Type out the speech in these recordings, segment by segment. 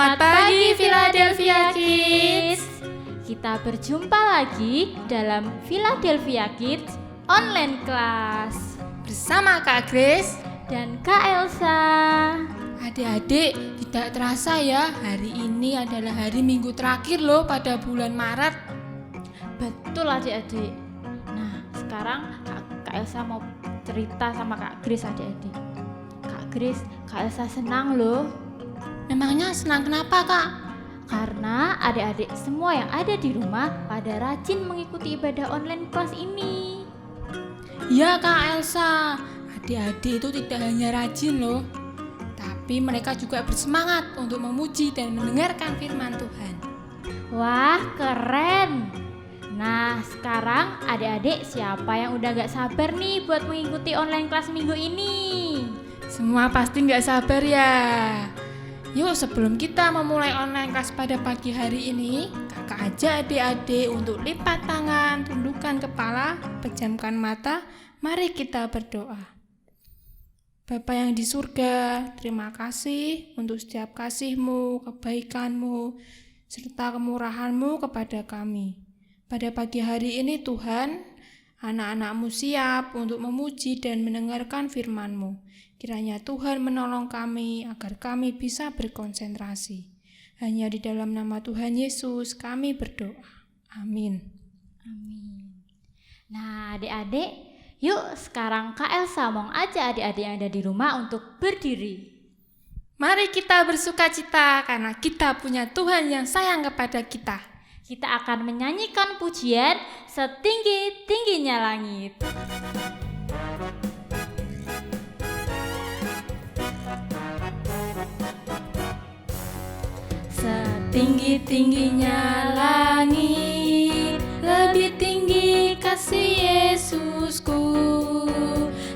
Selamat pagi Philadelphia Kids. Kita berjumpa lagi dalam Philadelphia Kids Online Class Bersama Kak Grace dan Kak Elsa. Adik-adik, tidak terasa ya, hari ini adalah hari Minggu terakhir loh pada bulan Maret. Betul adik-adik. Nah, sekarang Kak Elsa mau cerita sama Kak Grace adik-adik. Kak Grace, Kak Elsa senang loh. Memangnya senang kenapa Kak? Karena adik-adik semua yang ada di rumah pada rajin mengikuti ibadah online kelas ini. Ya Kak Elsa, adik-adik itu tidak hanya rajin loh, tapi mereka juga bersemangat untuk memuji dan mendengarkan firman Tuhan. Wah, keren. Nah, sekarang adik-adik siapa yang udah gak sabar nih buat mengikuti online kelas minggu ini? Semua pasti gak sabar ya. Yuk, sebelum kita memulai online kelas pada pagi hari ini, kakak ajak adik-adik untuk lipat tangan, tundukkan kepala, pejamkan mata. Mari kita berdoa. Bapa yang di surga, terima kasih untuk setiap kasih-Mu, kebaikan-Mu, serta kemurahan-Mu kepada kami. Pada pagi hari ini Tuhan, anak-anak-Mu siap untuk memuji dan mendengarkan firman-Mu. Kiranya Tuhan menolong kami agar kami bisa berkonsentrasi. Hanya di dalam nama Tuhan Yesus kami berdoa. Amin. Amin. Nah, adik-adik, yuk sekarang Kak Elsa mau ajak adik-adik yang ada di rumah untuk berdiri. Mari kita bersukacita karena kita punya Tuhan yang sayang kepada kita. Kita akan menyanyikan pujian setinggi-tingginya langit. Setinggi-tingginya langit, lebih tinggi kasih Yesusku.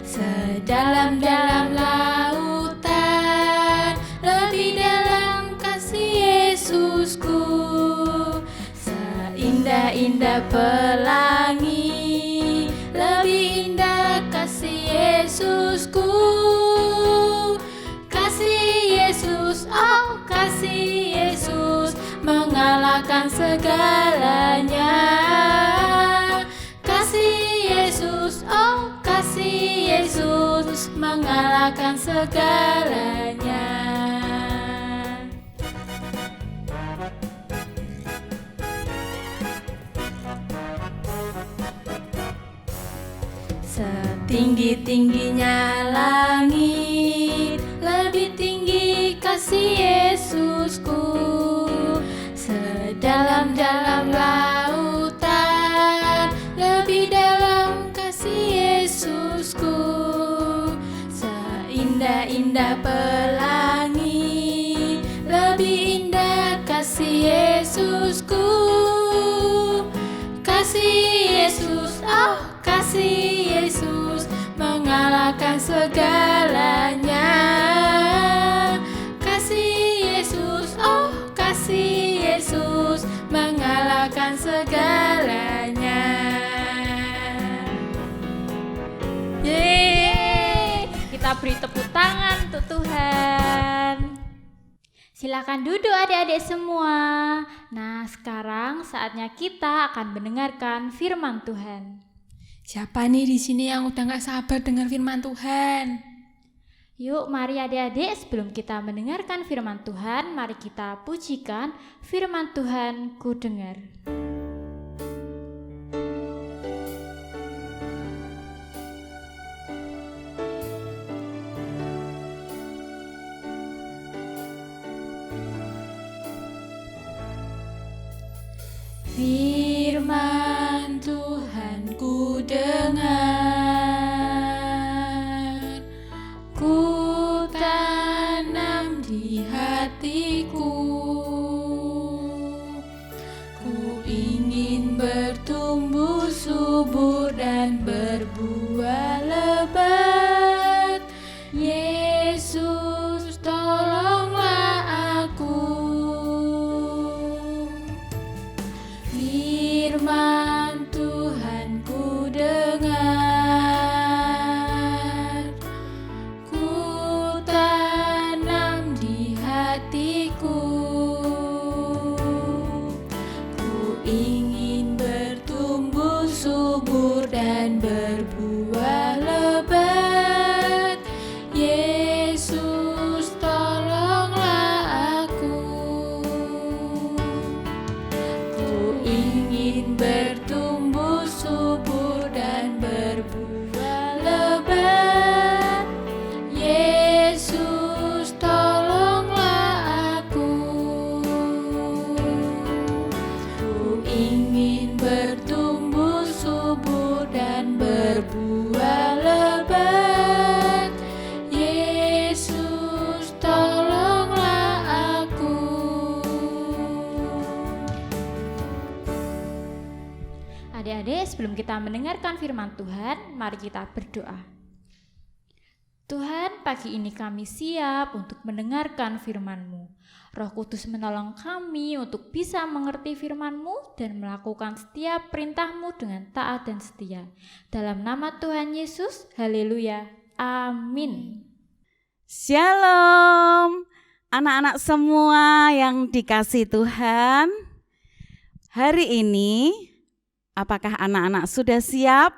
Sedalam-dalam lautan, lebih dalam kasih Yesusku. Seindah-indah pelangi, lebih indah kasih Yesusku. Kasih Yesus, oh kasih Yesus, mengalahkan segalanya. Kasih Yesus, oh kasih Yesus, mengalahkan segalanya. Setinggi-tingginya langit, lebih tinggi kasih Yesusku. Sedalam-dalam lautan, lebih dalam kasih Yesusku. Seindah-indah pelangi, lebih indah kasih Yesusku. Kasih Yesus, oh kasih Yesus, mengalahkan segalanya. Kasih Yesus, oh kasih Yesus, mengalahkan segalanya. Yeay, kita beri tepuk tangan untuk Tuhan. Silakan duduk adik-adik semua. Nah, sekarang saatnya kita akan mendengarkan firman Tuhan. Siapa nih di sini yang udah gak sabar dengar firman Tuhan? Yuk, mari adik-adik, sebelum kita mendengarkan firman Tuhan, mari kita pujikan firman Tuhan ku dengar. Firman Tuhan ku dengar, ku tanam di hatiku. Ku ingin bertumbuh subur dan berbuah lebat. Yesus, tolonglah aku. Firman Tuhan ku dengar, ku tanam di hatiku. subur dan berbuah lebat. Yesus, tolonglah aku. Ku ingin bertumbuh subur dan berbuah lebat. Yesus, tolonglah aku. Ku ingin bertumbuh subur dan berbuah lebat. Yesus, tolonglah aku. Adik-adik, sebelum kita mendengarkan firman Tuhan, mari kita berdoa. Tuhan, pagi ini kami siap untuk mendengarkan firman-Mu. Roh Kudus menolong kami untuk bisa mengerti firman-Mu dan melakukan setiap perintah-Mu dengan taat dan setia. Dalam nama Tuhan Yesus, haleluya, amin. Shalom, anak-anak semua yang dikasihi Tuhan. Hari ini, apakah anak-anak sudah siap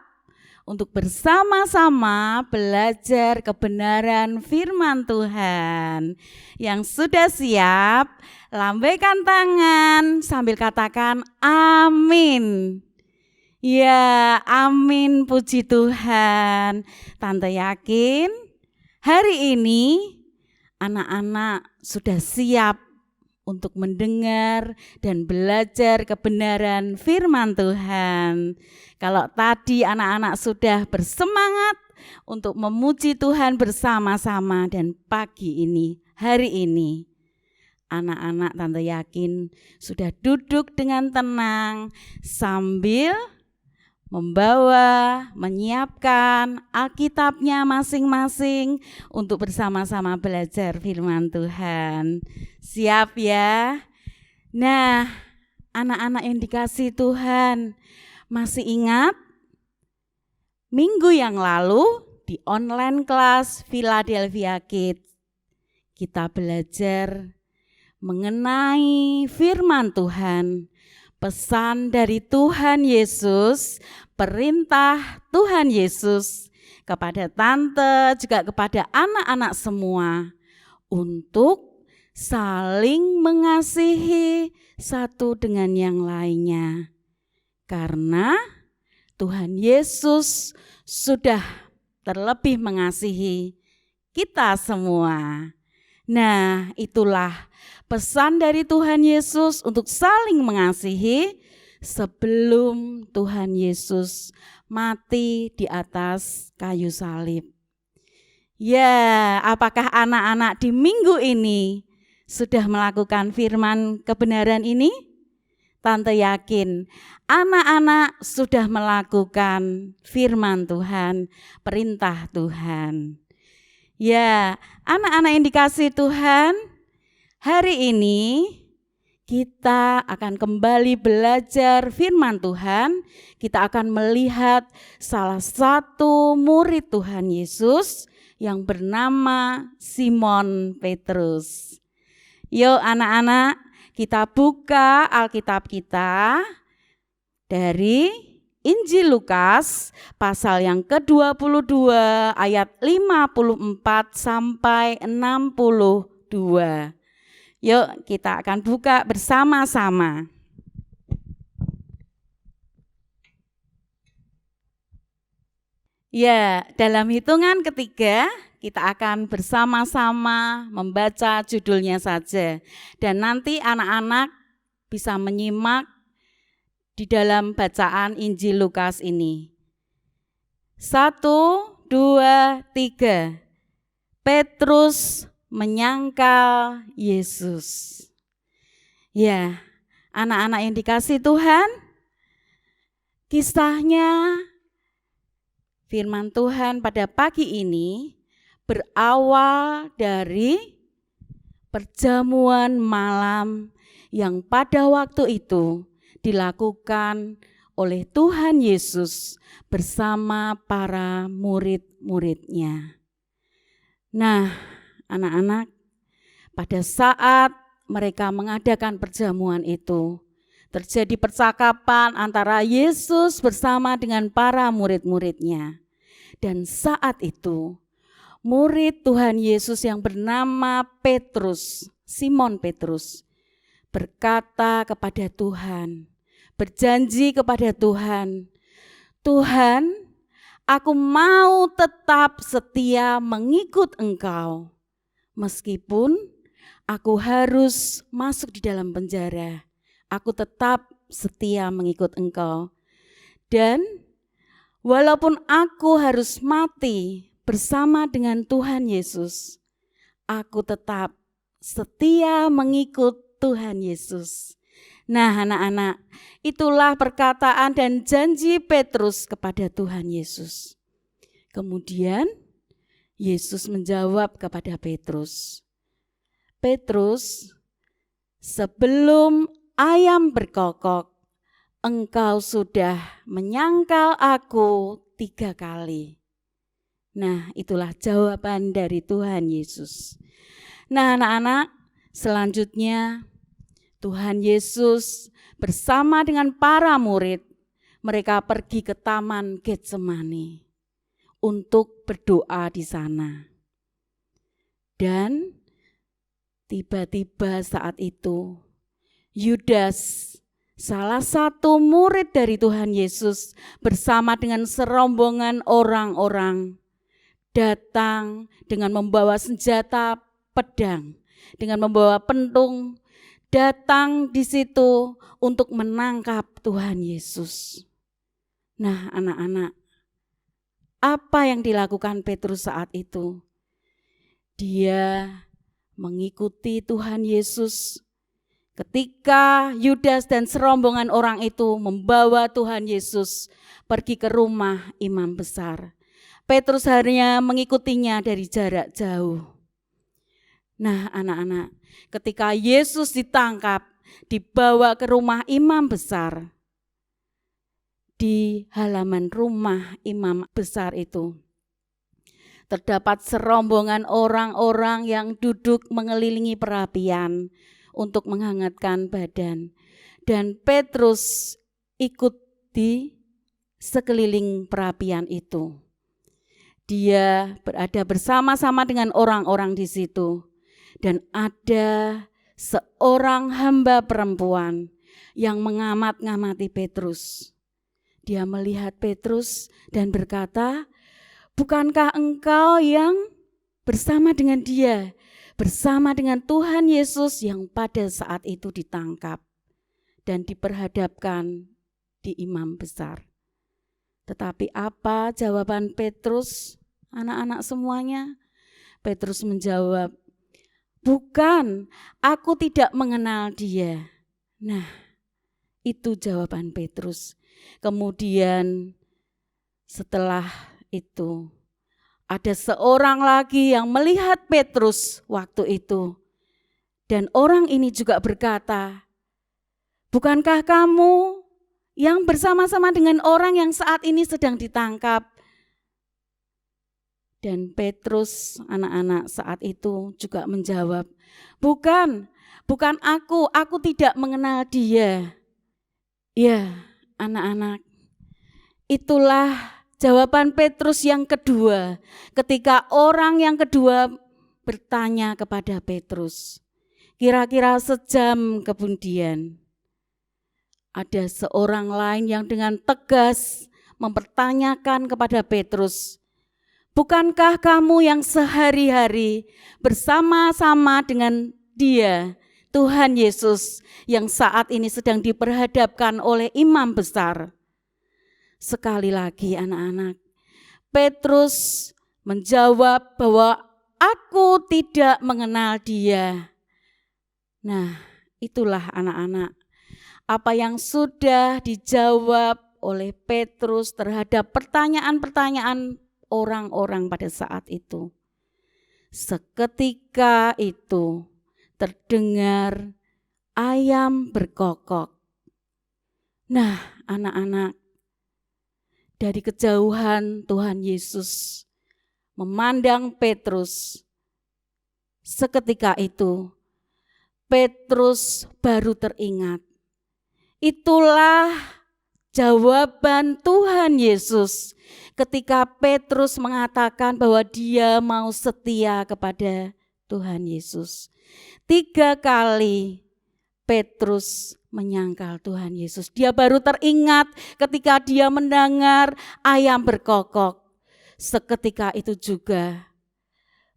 untuk bersama-sama belajar kebenaran firman Tuhan? Yang sudah siap, lambaikan tangan sambil katakan amin. Ya, amin, puji Tuhan. Tante yakin hari ini anak-anak sudah siap untuk mendengar dan belajar kebenaran firman Tuhan. Kalau tadi anak-anak sudah bersemangat untuk memuji Tuhan bersama-sama, dan pagi ini, hari ini, anak-anak tante yakin sudah duduk dengan tenang sambil membawa, menyiapkan Alkitabnya masing-masing untuk bersama-sama belajar firman Tuhan. Siap ya? Nah, anak-anak yang dikasihi Tuhan, masih ingat minggu yang lalu di online kelas Philadelphia Kids kita belajar mengenai firman Tuhan, pesan dari Tuhan Yesus, perintah Tuhan Yesus kepada tante, juga kepada anak-anak semua untuk saling mengasihi satu dengan yang lainnya. Karena Tuhan Yesus sudah terlebih mengasihi kita semua. Nah, itulah pesan dari Tuhan Yesus untuk saling mengasihi sebelum Tuhan Yesus mati di atas kayu salib. Ya, apakah anak-anak di minggu ini sudah melakukan firman kebenaran ini? Tante yakin anak-anak sudah melakukan firman Tuhan, perintah Tuhan. Ya, anak-anak yang dikasihi Tuhan, hari ini kita akan kembali belajar firman Tuhan. Kita akan melihat salah satu murid Tuhan Yesus yang bernama Simon Petrus. Yuk anak-anak, kita buka Alkitab kita dari Injil Lukas pasal yang ke-22 ayat 54 sampai 62. Yuk kita akan buka bersama-sama. Ya, dalam hitungan ketiga kita akan bersama-sama membaca judulnya saja. Dan nanti anak-anak bisa menyimak di dalam bacaan Injil Lukas ini. 1, 2, 3. Petrus menyangkal Yesus. Ya, anak-anak yang dikasihi Tuhan, kisahnya firman Tuhan pada pagi ini berawal dari perjamuan malam yang pada waktu itu dilakukan oleh Tuhan Yesus bersama para murid-muridnya. Nah, anak-anak, pada saat mereka mengadakan perjamuan itu, Terjadi percakapan antara Yesus bersama dengan para murid-muridnya. Dan saat itu, murid Tuhan Yesus yang bernama Petrus, Simon Petrus, berkata kepada Tuhan, berjanji kepada Tuhan, Tuhan, aku mau tetap setia mengikut Engkau, meskipun aku harus masuk di dalam penjara. Aku tetap setia mengikut Engkau. Dan walaupun aku harus mati bersama dengan Tuhan Yesus, aku tetap setia mengikut Tuhan Yesus. Nah, anak-anak, itulah perkataan dan janji Petrus kepada Tuhan Yesus. Kemudian Yesus menjawab kepada Petrus, Petrus, sebelum ayam berkokok, engkau sudah menyangkal aku 3 kali. Nah, itulah jawaban dari Tuhan Yesus. Nah, anak-anak, selanjutnya Tuhan Yesus bersama dengan para murid, mereka pergi ke Taman Getsemani untuk berdoa di sana. Dan tiba-tiba saat itu Yudas, salah satu murid dari Tuhan Yesus, bersama dengan serombongan orang-orang datang dengan membawa senjata pedang, dengan membawa pentung, datang di situ untuk menangkap Tuhan Yesus. Nah, anak-anak, apa yang dilakukan Petrus saat itu? Dia mengikuti Tuhan Yesus. Ketika Yudas dan serombongan orang itu membawa Tuhan Yesus pergi ke rumah imam besar, Petrus hanya mengikutinya dari jarak jauh. Nah, anak-anak, ketika Yesus ditangkap, dibawa ke rumah imam besar, di halaman rumah imam besar itu terdapat serombongan orang-orang yang duduk mengelilingi perapian untuk menghangatkan badan. Dan Petrus ikut di sekeliling perapian itu. Dia berada bersama-sama dengan orang-orang di situ. Dan ada seorang hamba perempuan yang mengamat-ngamati Petrus. Dia melihat Petrus dan berkata, bukankah engkau yang bersama dengan dia, bersama dengan Tuhan Yesus yang pada saat itu ditangkap dan diperhadapkan di imam besar? Tetapi apa jawaban Petrus, anak-anak semuanya? Petrus menjawab, bukan, aku tidak mengenal dia. Nah, itu jawaban Petrus. Kemudian setelah itu ada seorang lagi yang melihat Petrus waktu itu. Dan orang ini juga berkata, bukankah kamu yang bersama-sama dengan orang yang saat ini sedang ditangkap? Dan Petrus, anak-anak, saat itu juga menjawab, bukan aku tidak mengenal dia. Ya, anak-anak, itulah jawaban Petrus yang kedua ketika orang yang kedua bertanya kepada Petrus. Kira-kira sejam kemudian ada seorang lain yang dengan tegas mempertanyakan kepada Petrus, bukankah kamu yang sehari-hari bersama-sama dengan dia, Tuhan Yesus, yang saat ini sedang diperhadapkan oleh imam besar? Sekali lagi anak-anak, Petrus menjawab bahwa aku tidak mengenal dia. Nah, itulah anak-anak, apa yang sudah dijawab oleh Petrus terhadap pertanyaan-pertanyaan orang-orang pada saat itu. Seketika itu terdengar ayam berkokok. Nah, anak-anak, dari kejauhan Tuhan Yesus memandang Petrus. Seketika itu Petrus baru teringat, Itulah jawaban Tuhan Yesus ketika Petrus mengatakan bahwa dia mau setia kepada Tuhan Yesus. 3 kali Petrus menyangkal Tuhan Yesus. Dia baru teringat ketika dia mendengar ayam berkokok. Seketika itu juga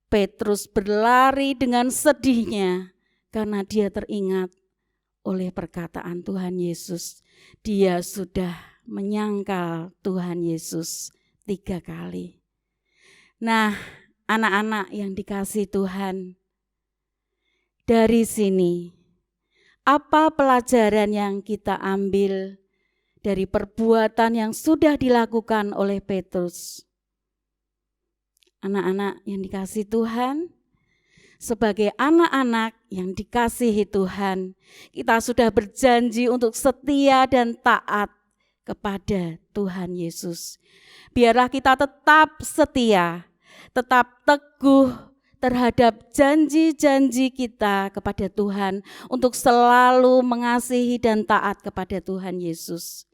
Petrus berlari dengan sedihnya karena dia teringat oleh perkataan Tuhan Yesus. Dia sudah menyangkal Tuhan Yesus 3 kali. Nah, anak-anak yang dikasihi Tuhan, dari sini apa pelajaran yang kita ambil dari perbuatan yang sudah dilakukan oleh Petrus? Anak-anak yang dikasihi Tuhan, sebagai anak-anak yang dikasihi Tuhan, kita sudah berjanji untuk setia dan taat kepada Tuhan Yesus. Biarlah kita tetap setia, tetap teguh terhadap janji-janji kita kepada Tuhan untuk selalu mengasihi dan taat kepada Tuhan Yesus.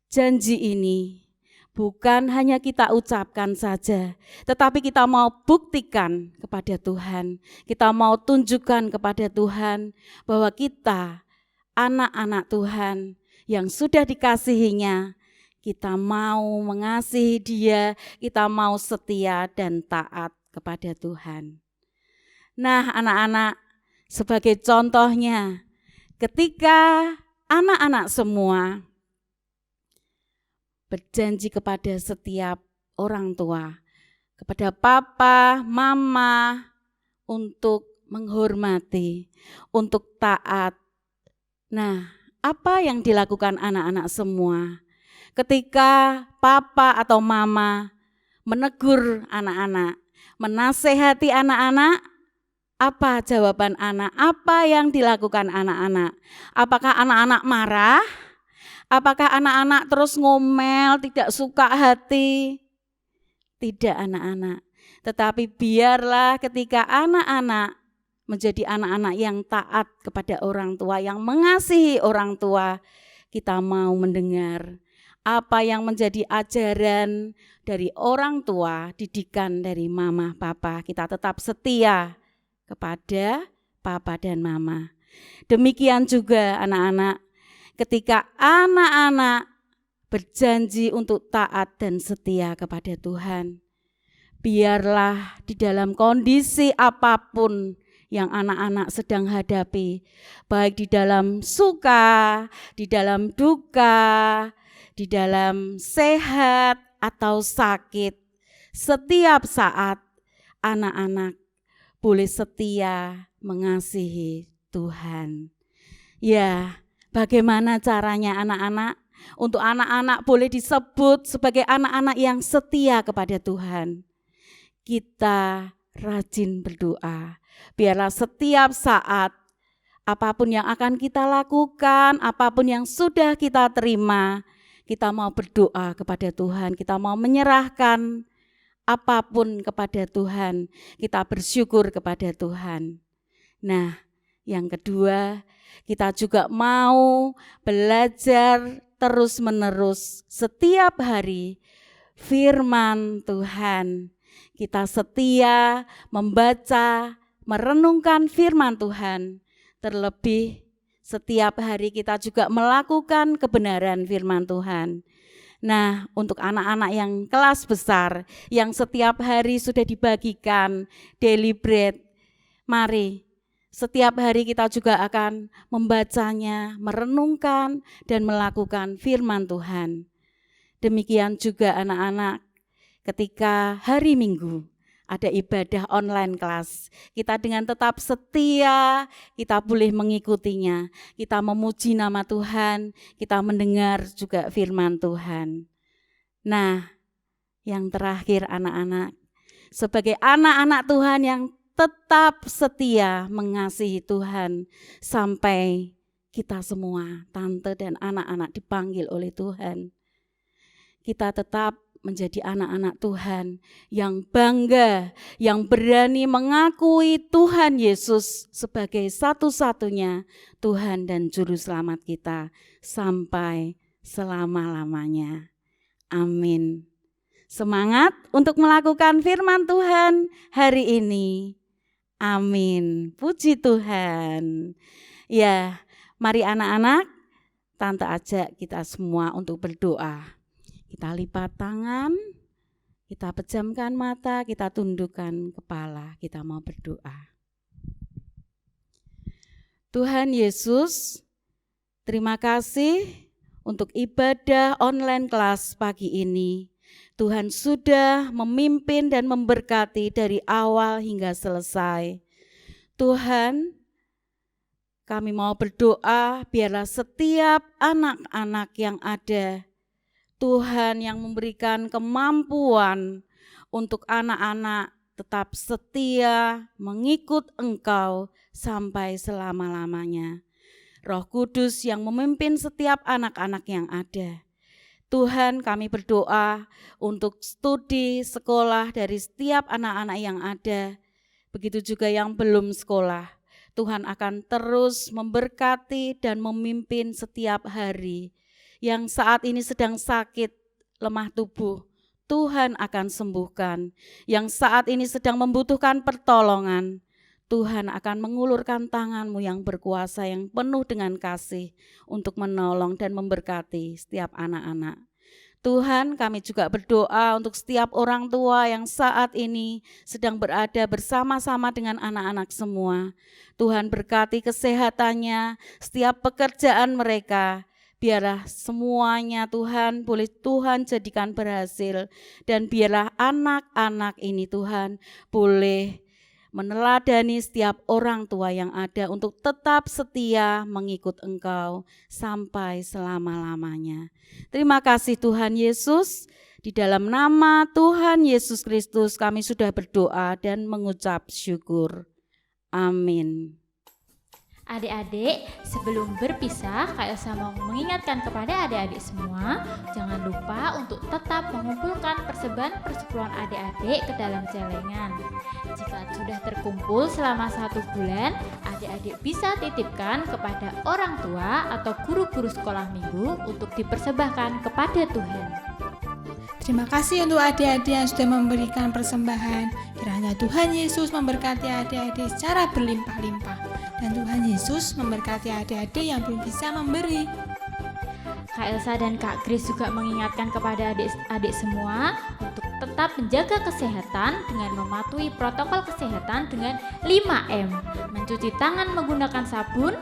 Janji ini bukan hanya kita ucapkan saja, tetapi kita mau buktikan kepada Tuhan. Kita mau tunjukkan kepada Tuhan bahwa kita anak-anak Tuhan yang sudah dikasihinya. Kita mau mengasihi Dia, kita mau setia dan taat kepada Tuhan. Nah, anak-anak, sebagai contohnya, ketika anak-anak semua berjanji kepada setiap orang tua, kepada papa, mama, untuk menghormati, untuk taat. Nah, apa yang dilakukan anak-anak semua? Ketika papa atau mama menegur anak-anak, menasehati anak-anak, apa jawaban anak? Apa yang dilakukan anak-anak? Apakah anak-anak marah? Apakah anak-anak terus ngomel, tidak suka hati? Tidak, anak-anak. Tetapi biarlah ketika anak-anak menjadi anak-anak yang taat kepada orang tua, yang mengasihi orang tua, kita mau mendengar apa yang menjadi ajaran dari orang tua, didikan dari mama, papa. Kita tetap setia kepada papa dan mama. Demikian juga anak-anak, ketika anak-anak berjanji untuk taat dan setia kepada Tuhan, biarlah di dalam kondisi apapun yang anak-anak sedang hadapi, baik di dalam suka, di dalam duka, di dalam sehat atau sakit, setiap saat anak-anak boleh setia mengasihi Tuhan. Ya, bagaimana caranya anak-anak? Untuk anak-anak boleh disebut sebagai anak-anak yang setia kepada Tuhan. Kita rajin berdoa. Biarlah setiap saat, apapun yang akan kita lakukan, apapun yang sudah kita terima, kita mau berdoa kepada Tuhan. Kita mau menyerahkan apapun kepada Tuhan. Kita bersyukur kepada Tuhan. Nah, yang kedua, kita juga mau belajar terus-menerus setiap hari firman Tuhan. Kita setia membaca, merenungkan firman Tuhan. Terlebih setiap hari kita juga melakukan kebenaran firman Tuhan. Nah, untuk anak-anak yang kelas besar, yang setiap hari sudah dibagikan daily bread, mari setiap hari kita juga akan membacanya, merenungkan, dan melakukan firman Tuhan. Demikian juga anak-anak, ketika hari Minggu ada ibadah online kelas, kita dengan tetap setia, kita boleh mengikutinya. Kita memuji nama Tuhan, kita mendengar juga firman Tuhan. Nah, yang terakhir anak-anak, sebagai anak-anak Tuhan yang tetap setia mengasihi Tuhan sampai kita semua, tante dan anak-anak dipanggil oleh Tuhan. Kita tetap menjadi anak-anak Tuhan yang bangga, yang berani mengakui Tuhan Yesus sebagai satu-satunya Tuhan dan Juru Selamat kita sampai selama-lamanya. Amin. Semangat untuk melakukan firman Tuhan hari ini. Amin. Puji Tuhan. Ya, mari anak-anak, Tante ajak kita semua untuk berdoa. Kita lipat tangan, kita pejamkan mata, kita tundukkan kepala, kita mau berdoa. Tuhan Yesus, terima kasih untuk ibadah online kelas pagi ini. Tuhan sudah memimpin dan memberkati dari awal hingga selesai. Tuhan, kami mau berdoa biarlah setiap anak-anak yang ada, Tuhan yang memberikan kemampuan untuk anak-anak tetap setia mengikut Engkau sampai selama-lamanya. Roh Kudus yang memimpin setiap anak-anak yang ada. Tuhan, kami berdoa untuk studi sekolah dari setiap anak-anak yang ada. Begitu juga yang belum sekolah. Tuhan akan terus memberkati dan memimpin setiap hari. Yang saat ini sedang sakit, lemah tubuh, Tuhan akan sembuhkan. Yang saat ini sedang membutuhkan pertolongan, Tuhan akan mengulurkan tangan-Mu yang berkuasa, yang penuh dengan kasih untuk menolong dan memberkati setiap anak-anak. Tuhan, kami juga berdoa untuk setiap orang tua yang saat ini sedang berada bersama-sama dengan anak-anak semua. Tuhan berkati kesehatannya, setiap pekerjaan mereka. Biarlah semuanya Tuhan boleh Tuhan jadikan berhasil. Dan biarlah anak-anak ini Tuhan boleh meneladani setiap orang tua yang ada untuk tetap setia mengikut Engkau sampai selama-lamanya. Terima kasih Tuhan Yesus. Di dalam nama Tuhan Yesus Kristus kami sudah berdoa dan mengucap syukur. Amin. Adik-adik, sebelum berpisah, Kak Elsa mau mengingatkan kepada adik-adik semua, jangan lupa untuk tetap mengumpulkan persembahan persepuluhan adik-adik ke dalam celengan. Jika sudah terkumpul selama 1 bulan, adik-adik bisa titipkan kepada orang tua atau guru-guru sekolah minggu untuk dipersembahkan kepada Tuhan. Terima kasih untuk adik-adik yang sudah memberikan persembahan. Kiranya Tuhan Yesus memberkati adik-adik secara berlimpah-limpah. Dan Tuhan Yesus memberkati adik-adik yang belum bisa memberi. Kak Elsa dan Kak Grace juga mengingatkan kepada adik-adik semua untuk tetap menjaga kesehatan dengan mematuhi protokol kesehatan dengan 5M. Mencuci tangan menggunakan sabun,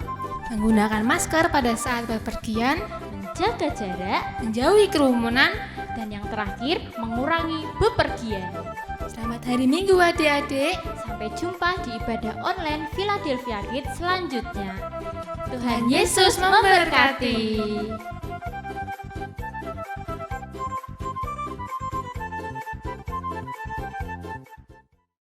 Menggunakan masker pada saat bepergian, menjaga jarak, menjauhi kerumunan. dan yang terakhir mengurangi bepergian. Selamat hari Minggu adik-adik. Sampai jumpa di ibadah online Philadelphia Kids selanjutnya. Tuhan Yesus memberkati.